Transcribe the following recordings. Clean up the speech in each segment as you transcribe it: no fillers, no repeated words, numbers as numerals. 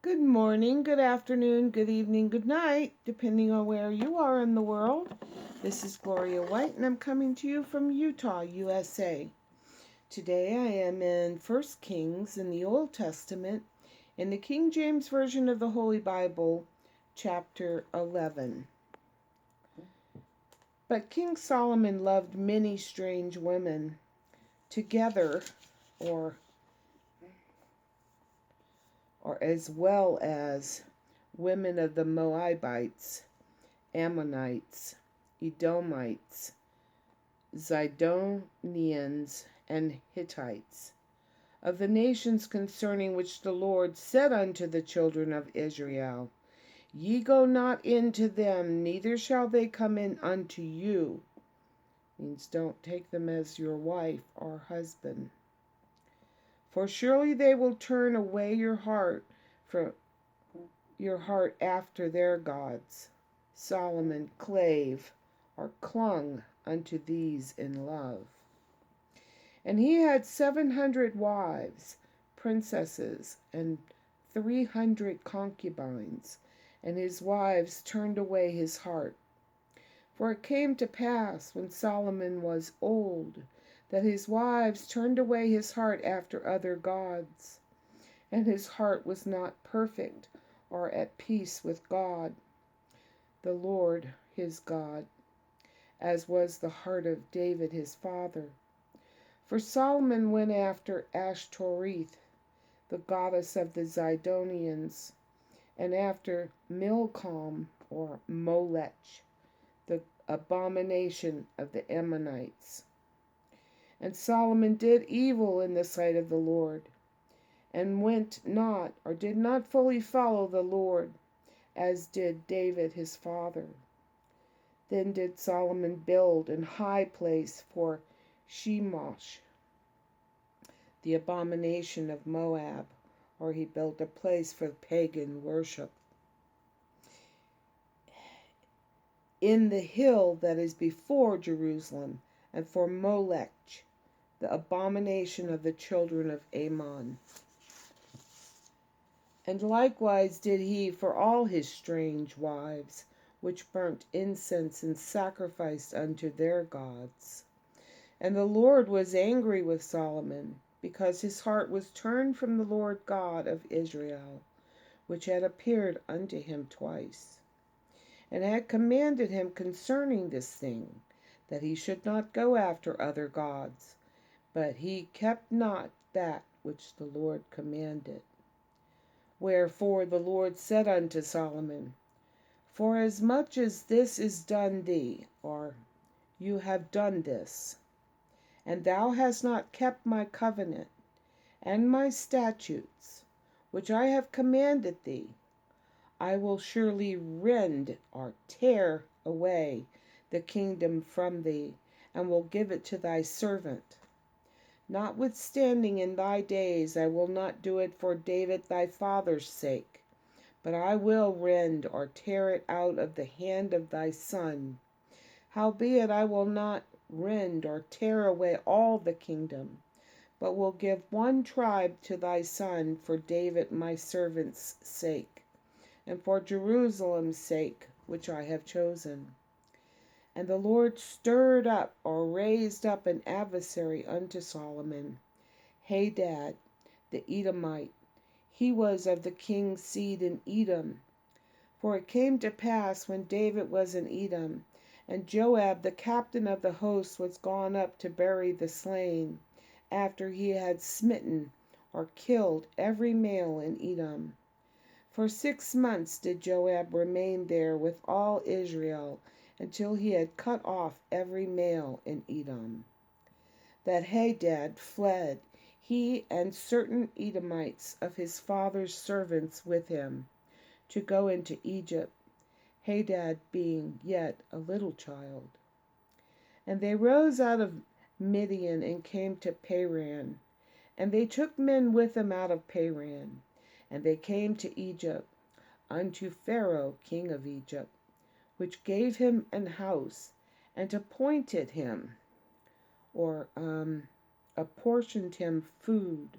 Good morning, good afternoon, good evening, good night, depending on where you are in the world. This is Gloria White, and I'm coming to you from Utah, USA. Today I am in 1 Kings in the Old Testament, in the King James Version of the Holy Bible, chapter 11. But King Solomon loved many strange women together, or as well as women of the Moabites, Ammonites, Edomites, Zidonians, and Hittites, of the nations concerning which the Lord said unto the children of Israel, Ye go not into them, neither shall they come in unto you. Means don't take them as your wife or husband. For surely they will turn away your heart from your heart after their gods. Solomon clave or clung unto these in love. And he had 700 wives, princesses, and 300 concubines, and his wives turned away his heart. For it came to pass, when Solomon was old, that his wives turned away his heart after other gods, and his heart was not perfect or at peace with God, the Lord his God, as was the heart of David his father. For Solomon went after Ashtoreth, the goddess of the Zidonians, and after Milcom or Molech, the abomination of the Ammonites. And Solomon did evil in the sight of the Lord, and went not or did not fully follow the Lord, as did David his father. Then did Solomon build an high place for Chemosh, the abomination of Moab, or he built a place for pagan worship, in the hill that is before Jerusalem, and for Molech, the abomination of the children of Ammon. And likewise did he for all his strange wives, which burnt incense and sacrificed unto their gods. And the Lord was angry with Solomon, because his heart was turned from the Lord God of Israel, which had appeared unto him twice, and had commanded him concerning this thing, that he should not go after other gods. But he kept not that which the Lord commanded. Wherefore the Lord said unto Solomon, Forasmuch as this is done thee, or you have done this, and thou hast not kept my covenant and my statutes, which I have commanded thee, I will surely rend or tear away the kingdom from thee, and will give it to thy servant. Notwithstanding in thy days I will not do it for David thy father's sake, but I will rend or tear it out of the hand of thy son. Howbeit I will not rend or tear away all the kingdom, but will give one tribe to thy son for David my servant's sake, and for Jerusalem's sake, which I have chosen. And the Lord stirred up or raised up an adversary unto Solomon, Hadad the Edomite. He was of the king's seed in Edom. For it came to pass, when David was in Edom, and Joab the captain of the host was gone up to bury the slain, after he had smitten or killed every male in Edom. For 6 months did Joab remain there with all Israel, until he had cut off every male in Edom. That Hadad fled, he and certain Edomites of his father's servants with him, to go into Egypt, Hadad being yet a little child. And they rose out of Midian and came to Paran, and they took men with them out of Paran, and they came to Egypt, unto Pharaoh king of Egypt, which gave him an house, and appointed him, or apportioned him food,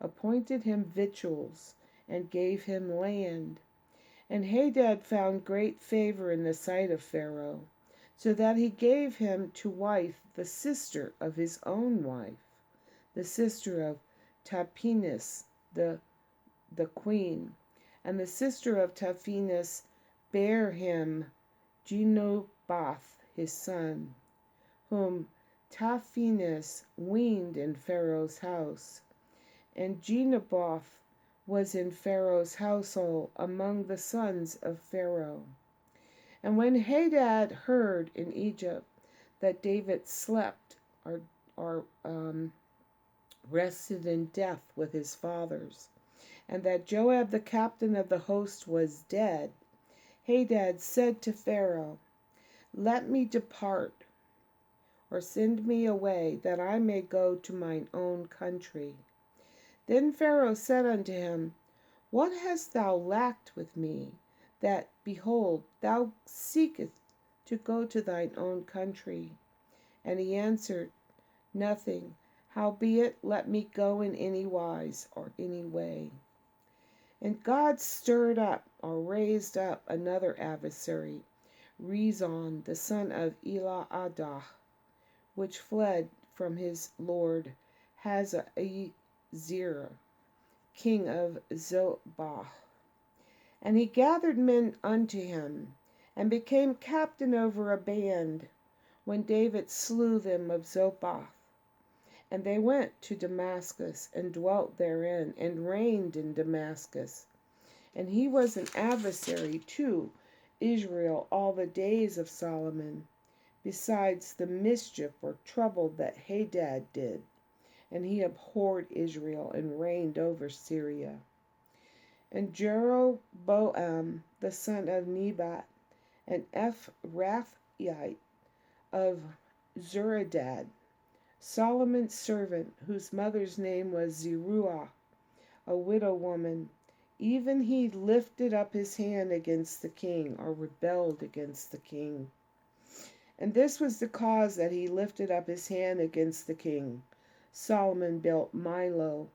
appointed him victuals, and gave him land. And Hadad found great favor in the sight of Pharaoh, so that he gave him to wife the sister of his own wife, the sister of Tahpenes the queen. And the sister of Tahpenes bare him Genobath his son, whom Tahpenes weaned in Pharaoh's house. And Genobath was in Pharaoh's household among the sons of Pharaoh. And when Hadad heard in Egypt that David slept or rested in death with his fathers, and that Joab the captain of the host was dead, Hadad said to Pharaoh, "Let me depart, or send me away, that I may go to mine own country." Then Pharaoh said unto him, "What hast thou lacked with me, that, behold, thou seekest to go to thine own country?" And he answered, "Nothing. Howbeit, let me go in any wise or any way." And God stirred up, or raised up, another adversary, Rezon the son of Eliadah, which fled from his lord Hazael, king of Zobah. And he gathered men unto him, and became captain over a band, when David slew them of Zobah. And they went to Damascus, and dwelt therein, and reigned in Damascus. And he was an adversary to Israel all the days of Solomon, besides the mischief or trouble that Hadad did. And he abhorred Israel, and reigned over Syria. And Jeroboam the son of Nebat, an Ephrathite of Zeredad, Solomon's servant, whose mother's name was Zeruiah, a widow woman, even he lifted up his hand against the king, or rebelled against the king. And this was the cause that he lifted up his hand against the king. Solomon built Millo,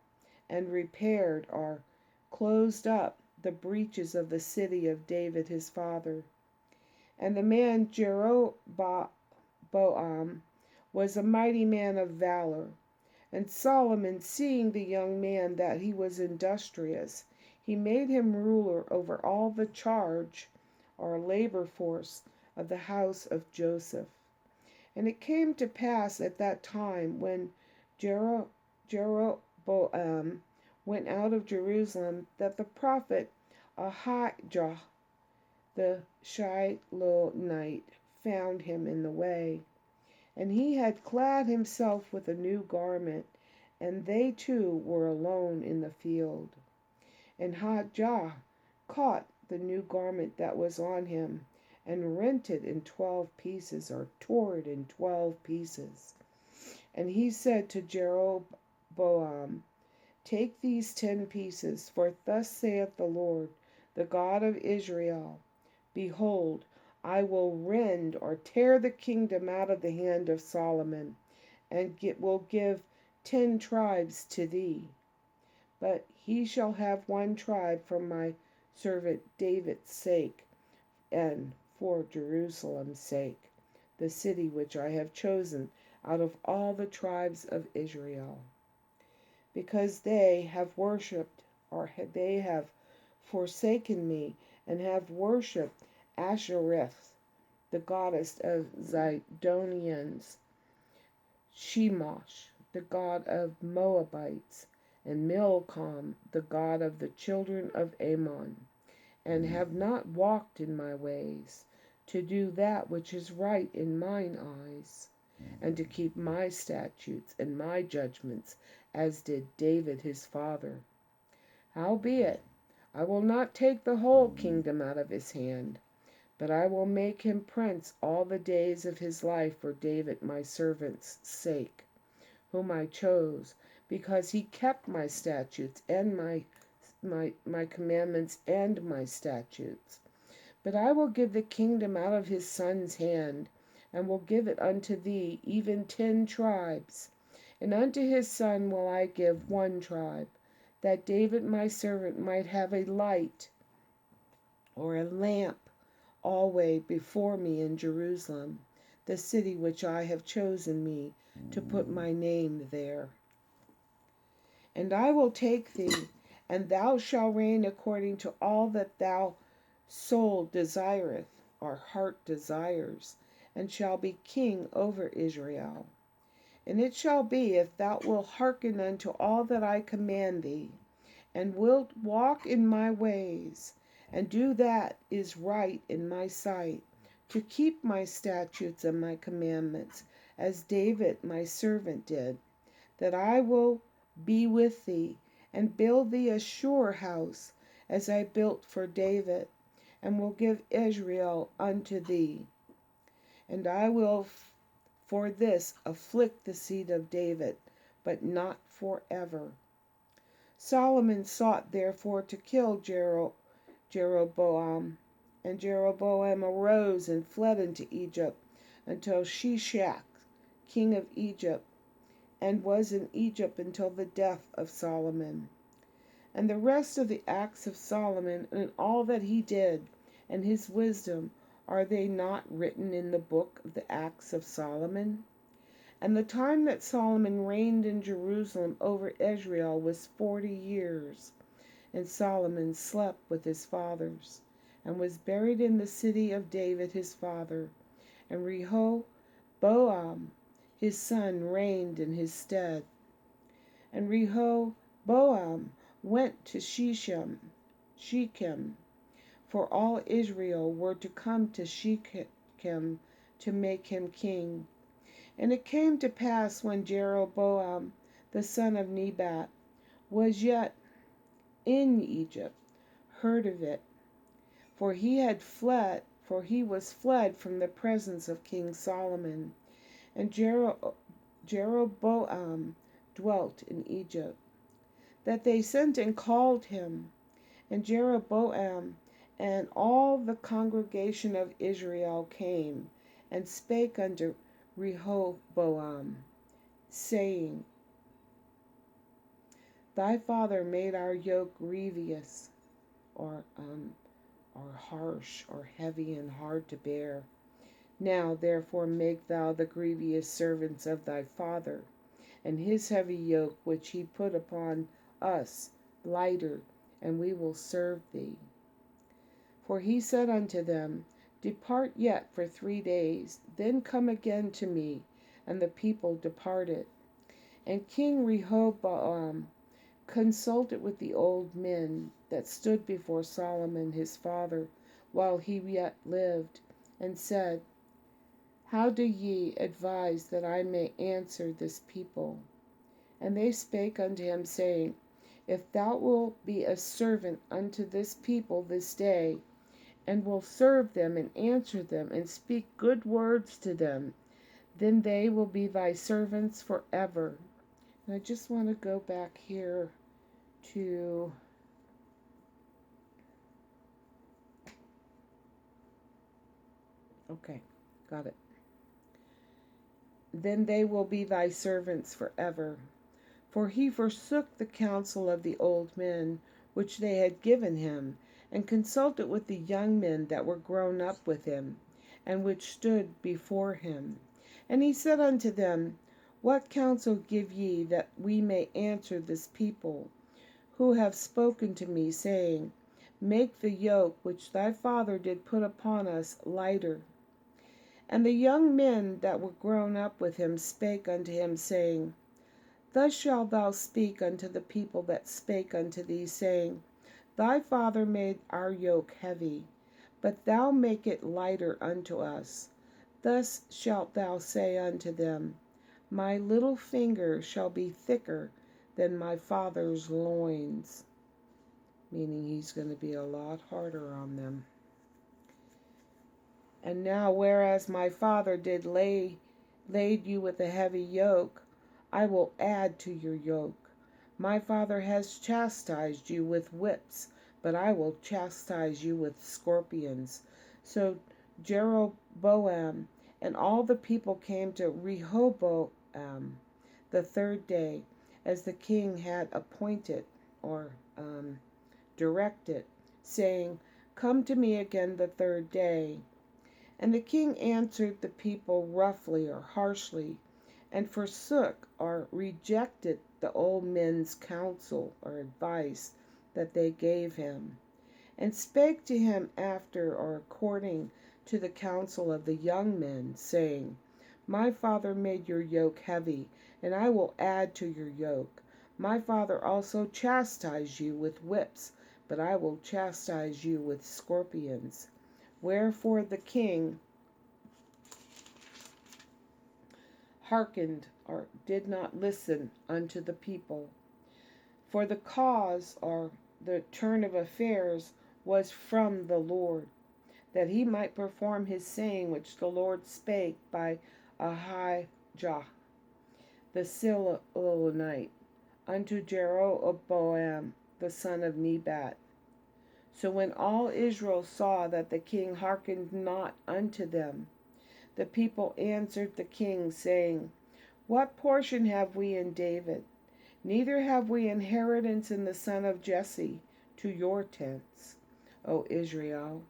and repaired, or closed up, the breaches of the city of David his father. And the man Jeroboam was a mighty man of valor. And Solomon, seeing the young man that he was industrious, he made him ruler over all the charge, or labor force, of the house of Joseph. And it came to pass at that time, when Jeroboam went out of Jerusalem, that the prophet Ahijah the Shilonite found him in the way. And he had clad himself with a new garment, and they two were alone in the field. And Ahijah caught the new garment that was on him, and rent it in 12 pieces, or tore it in 12 pieces. And he said to Jeroboam, "Take these 10 pieces, for thus saith the Lord, the God of Israel, Behold, I will rend or tear the kingdom out of the hand of Solomon, and will give 10 tribes to thee. But he shall have 1 tribe for my servant David's sake, and for Jerusalem's sake, the city which I have chosen out of all the tribes of Israel. Because they have worshipped, or they have forsaken me, and have worshipped Ashereth, the goddess of Zidonians, Shemosh, the god of Moabites, and Milcom, the god of the children of Ammon, and have not walked in my ways, to do that which is right in mine eyes, and to keep my statutes and my judgments, as did David his father. Howbeit, I will not take the whole kingdom out of his hand, but I will make him prince all the days of his life for David my servant's sake, whom I chose, because he kept my statutes and my commandments and my statutes. But I will give the kingdom out of his son's hand, and will give it unto thee, even 10 tribes. And unto his son will I give 1 tribe, that David my servant might have a light or a lamp always before me in Jerusalem, the city which I have chosen me to put my name there. And I will take thee, and thou shalt reign according to all that thou soul desireth, or heart desires, and shall be king over Israel. And it shall be, if thou wilt hearken unto all that I command thee, and wilt walk in my ways, and do that is right in my sight, to keep my statutes and my commandments, as David my servant did, that I will be with thee, and build thee a sure house, as I built for David, and will give Israel unto thee. And I will for this afflict the seed of David, but not forever. Solomon sought therefore to kill Jeroboam, and Jeroboam arose and fled into Egypt until Shishak, king of Egypt, and was in Egypt until the death of Solomon. And the rest of the acts of Solomon, and all that he did, and his wisdom, are they not written in the book of the acts of Solomon? And the time that Solomon reigned in Jerusalem over Israel was 40 years. And Solomon slept with his fathers, and was buried in the city of David his father. And Rehoboam his son reigned in his stead. And Rehoboam went to Shechem, for all Israel were to come to Shechem to make him king. And it came to pass, when Jeroboam the son of Nebat was yet in Egypt, heard of it, for he was fled from the presence of King Solomon. And Jeroboam dwelt in Egypt, that they sent and called him. And Jeroboam and all the congregation of Israel came and spake unto Rehoboam, saying, Thy father made our yoke grievous, or harsh, or heavy and hard to bear. Now therefore make thou the grievous servants of thy father, and his heavy yoke which he put upon us lighter, and we will serve thee. For he said unto them, Depart yet for 3 days, then come again to me. And the people departed. And King Rehoboam consulted with the old men that stood before Solomon his father, while he yet lived, and said, How do ye advise that I may answer this people? And they spake unto him, saying, If thou wilt be a servant unto this people this day, and will serve them and answer them and speak good words to them, then they will be thy servants forever. And I just want to go back here to okay, got it. Then they will be thy servants forever. For he forsook the counsel of the old men which they had given him, and consulted with the young men that were grown up with him, and which stood before him. And he said unto them, What counsel give ye, that we may answer this people, who have spoken to me, saying, Make the yoke which thy father did put upon us lighter? And the young men that were grown up with him spake unto him, saying, Thus shalt thou speak unto the people that spake unto thee, saying, Thy father made our yoke heavy, but thou make it lighter unto us. Thus shalt thou say unto them, My little finger shall be thicker than my father's loins. Meaning he's going to be a lot harder on them. And now, whereas my father did laid you with a heavy yoke, I will add to your yoke. My father has chastised you with whips, but I will chastise you with scorpions. So Jeroboam and all the people came to Rehoboam the 3rd day, as the king had appointed, or direct it, saying, "Come to me again the third day." And the king answered the people roughly or harshly, and forsook or rejected the old men's counsel or advice that they gave him, and spake to him after or according to the counsel of the young men, saying, "My father made your yoke heavy, and I will add to your yoke. My father also chastised you with whips, but I will chastise you with scorpions." Wherefore the king hearkened or did not listen unto the people. For the cause or the turn of affairs was from the Lord, that he might perform his saying which the Lord spake by Ahijah the Silonite unto Jeroboam the son of Nebat. So when all Israel saw that the king hearkened not unto them, the people answered the king, saying, "What portion have we in David? Neither have we inheritance in the son of Jesse to your tents, O Israel.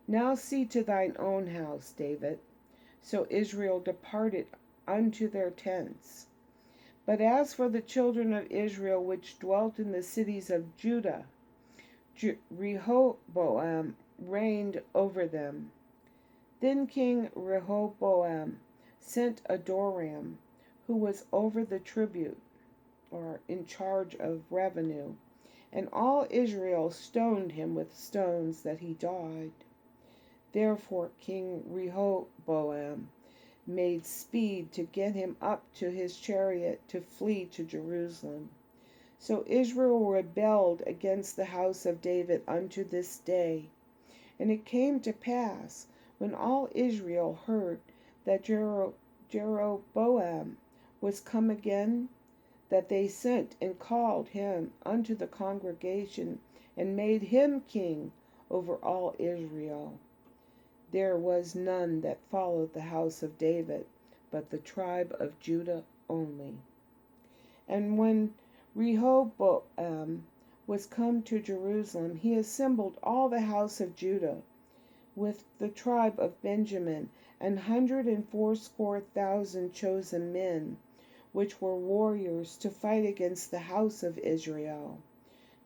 Now see to thine own house, David." So Israel departed unto their tents. But as for the children of Israel which dwelt in the cities of Judah, Rehoboam reigned over them. Then King Rehoboam sent Adoram, who was over the tribute, or in charge of revenue, and all Israel stoned him with stones that he died. Therefore King Rehoboam made speed to get him up to his chariot to flee to Jerusalem. So Israel rebelled against the house of David unto this day. And it came to pass, when all Israel heard that Jeroboam was come again, that they sent and called him unto the congregation, and made him king over all Israel. There was none that followed the house of David, but the tribe of Judah only. And when Rehoboam was come to Jerusalem, he assembled all the house of Judah, with the tribe of Benjamin, 180,000 chosen men, which were warriors, to fight against the house of Israel,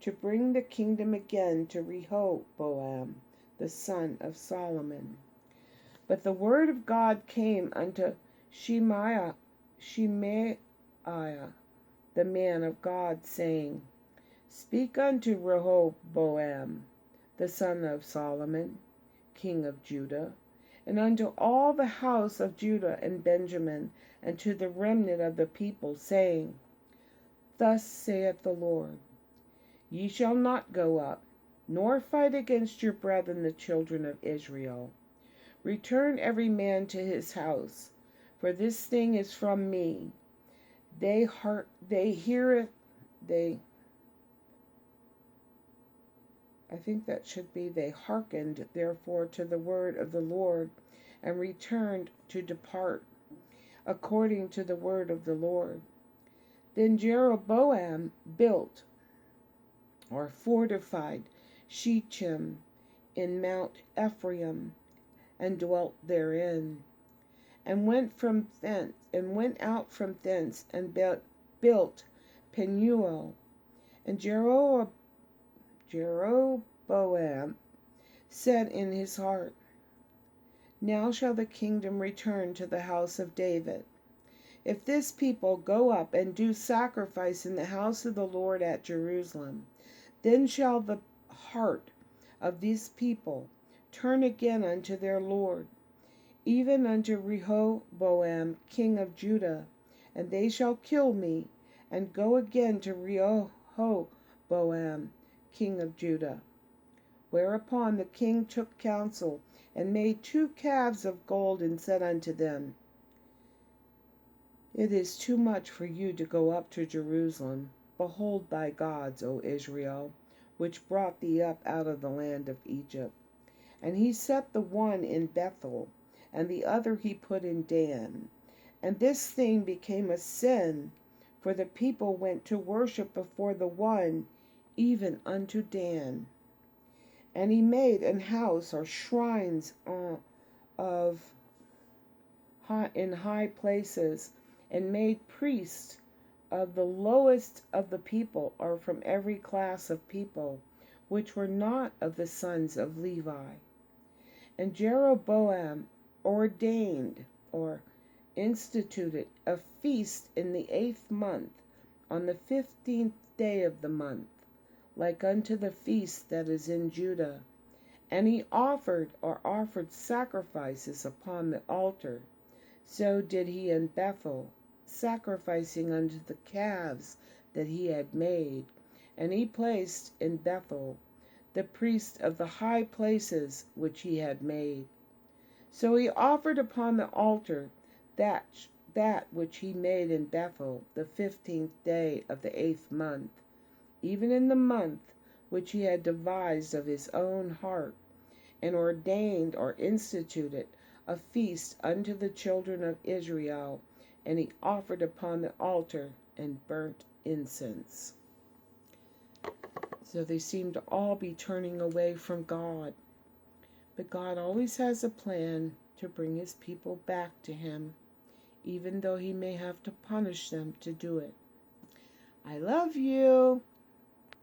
to bring the kingdom again to Rehoboam, the son of Solomon. But the word of God came unto Shemaiah, the man of God, saying, "Speak unto Rehoboam, the son of Solomon, king of Judah, and unto all the house of Judah and Benjamin, and to the remnant of the people, saying, Thus saith the Lord, Ye shall not go up, nor fight against your brethren the children of Israel. Return every man to his house, for this thing is from me. I think that should be, they hearkened therefore to the word of the Lord, and returned to depart according to the word of the Lord. Then Jeroboam built or fortified Shechem in Mount Ephraim, and dwelt therein, and went out from thence, and built Penuel. And Jeroboam said in his heart, Now shall the kingdom return to the house of David. If this people go up and do sacrifice in the house of the Lord at Jerusalem, then shall the heart of these people turn again unto their Lord, even unto Rehoboam king of Judah, and they shall kill me, and go again to Rehoboam king of Judah. Whereupon the king took counsel, and made 2 calves of gold, and said unto them, It is too much for you to go up to Jerusalem. Behold thy gods, O Israel, which brought thee up out of the land of Egypt. And he set the one in Bethel, and the other he put in Dan. And this thing became a sin, for the people went to worship before the one even unto Dan. And he made an house or shrines of in high places, and made priests of the lowest of the people, or from every class of people, which were not of the sons of Levi. And Jeroboam ordained or instituted a feast in the 8th month, on the 15th day of the month, like unto the feast that is in Judah. And he offered sacrifices upon the altar. So did he in Bethel, sacrificing unto the calves that he had made. And he placed in Bethel the priests of the high places which he had made. So he offered upon the altar that which he made in Bethel the 15th day of the 8th month, even in the month which he had devised of his own heart, and ordained or instituted a feast unto the children of Israel, and he offered upon the altar and burnt incense. So they seem to all be turning away from God. But God always has a plan to bring his people back to him, even though he may have to punish them to do it. I love you.